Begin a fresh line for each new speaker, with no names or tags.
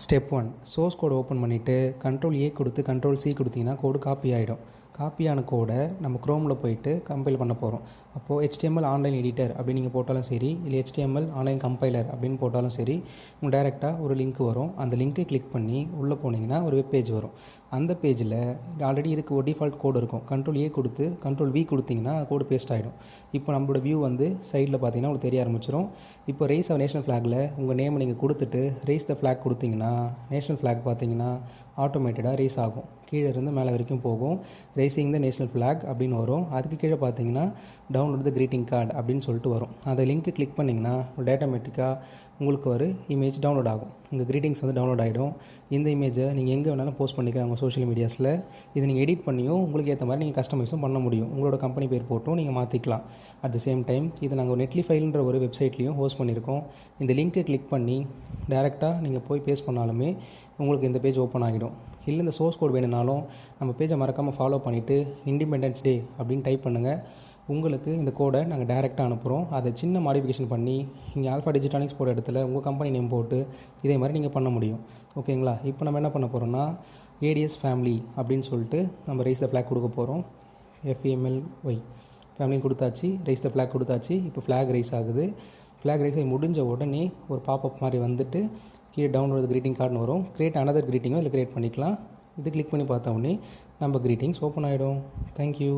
Step 1 source code open பண்ணிவிட்டு Ctrl+A கொடுத்து Ctrl+C கொடுத்தீங்கன்னா கோடு காப்பி ஆகிடும். காப்பியான கோடை நம்ம குரோமில் போயிட்டு கம்பைல் பண்ண போகிறோம். அப்போது HTML ஆன்லைன் எடிட்டர் அப்படின்னு நீங்கள் போட்டாலும் சரி, இல்லை HTML ஆன்லைன் கம்பைலர் அப்படின்னு போட்டாலும் சரி, உங்களுக்கு டைரெக்டாக ஒரு லிங்க் வரும். அந்த லிங்க்கை கிளிக் பண்ணி உள்ளே போனீங்கன்னா ஒரு வெப் பேஜ் வரும். அந்த பேஜில் ஆல்ரெடி இருக்க ஒரு டிஃபால்ட் கோடு இருக்கும். Ctrl+A கொடுத்து Ctrl+V கொடுத்தீங்கன்னா கோடு பேஸ்ட் ஆகிடும். இப்போ நம்மளோட வியூ வந்து சைடில் பார்த்தீங்கன்னா உங்களுக்கு தெரிய ஆரம்பிச்சிடும். இப்போ ரைஸ் ஆஃப் நேஷனல் ஃப்ளாகில் உங்கள் நேமை நீங்கள் கொடுத்துட்டு ரைஸ் த ஃப்ளாக் கொடுத்தீங்கன்னா நேஷனல் ஃப்ளாக் பார்த்தீங்கன்னா ஆட்டோமேட்டடாக ரைஸ் ஆகும். கீழே இருந்து மேலே வரைக்கும் போகும். ரைசிங் த நேஷனல் ஃப்ளாக் அப்படின்னு வரும். அதுக்கு கீழே பார்த்தீங்கன்னா டவுன்லோட் த கிரீட்டிங் கார்டு அப்படின்னு சொல்லிட்டு வரும். அந்த லிங்க்கு கிளிக் பண்ணிங்கன்னா ஆட்டோமேட்டிக்காக உங்களுக்கு ஒரு இமேஜ் டவுன்லோட் ஆகும். உங்கள் கிரீட்டிங்ஸ் வந்து டவுன்லோட் ஆகிடும். இந்த இமேஜை நீங்கள் எங்கே வேணாலும் போஸ்ட் பண்ணிக்கலாம் உங்கள் சோஷியல் மீடியாஸில். இதை நீங்கள் எடிட் பண்ணியும் உங்களுக்கு ஏற்ற மாதிரி நீங்கள் கஸ்டமைஸும் பண்ண முடியும். உங்களோட கம்பெனி பேர் போட்டும் நீங்கள் மாற்றிக்கலாம். அட் த சேம் டைம் இதை நாங்கள் நெட்லிஃபைல்ன்ற ஒரு வெப்சைட்லேயும் ஹோஸ்ட் பண்ணியிருக்கோம். இந்த லிங்க்கை கிளிக் பண்ணி டேரெக்டாக நீங்கள் போய் பேஸ்ட் பண்ணாலுமே உங்களுக்கு இந்த பேஜ் ஓப்பன் ஆகிடும். இல்லை இந்த சோர்ஸ் கோட் வேணும்னாலும் நம்ம பேஜை மறக்காமல் ஃபாலோ பண்ணிவிட்டு இண்டிபெண்டன்ஸ் டே அப்படின்னு டைப் பண்ணுங்கள். உங்களுக்கு இந்த கோடை நாங்கள் டைரெக்டாக அனுப்புகிறோம். அதை சின்ன மாடிஃபிகேஷன் பண்ணி இங்கே ஆல்ஃபா டிஜிட்டானிக்ஸ் போட்ட இடத்துல உங்கள் கம்பெனி நேம் போட்டு இதே மாதிரி நீங்கள் பண்ண முடியும். ஓகேங்களா? இப்போ நம்ம என்ன பண்ண போகிறோம்னா ADS ஃபேமிலி அப்படின்னு சொல்லிட்டு நம்ம ரைஸ் த ஃப்ளாக் கொடுக்க போகிறோம். FAMLY ஃபேமிலின்னு கொடுத்தாச்சு. ரைஸ் த ஃப்ளாக் கொடுத்தாச்சு. இப்போ ஃப்ளாக் ரைஸ் ஆகுது. ஃப்ளாக் ரைஸ் ஆகி முடிஞ்ச உடனே ஒரு பாப்அப் மாதிரி வந்துட்டு கீழே டவுன்லோட் கிரீட்டிங் கார்டுன்னு வரும். கிரியேட் அனதர் கிரீட்டிங்கும் இதில் கிரியேட் பண்ணிக்கலாம். இது கிளிக் பண்ணி பார்த்தா உடனே நம்ம கிரீட்டிங்ஸ் ஓப்பன் ஆகிடும். தேங்க்யூ.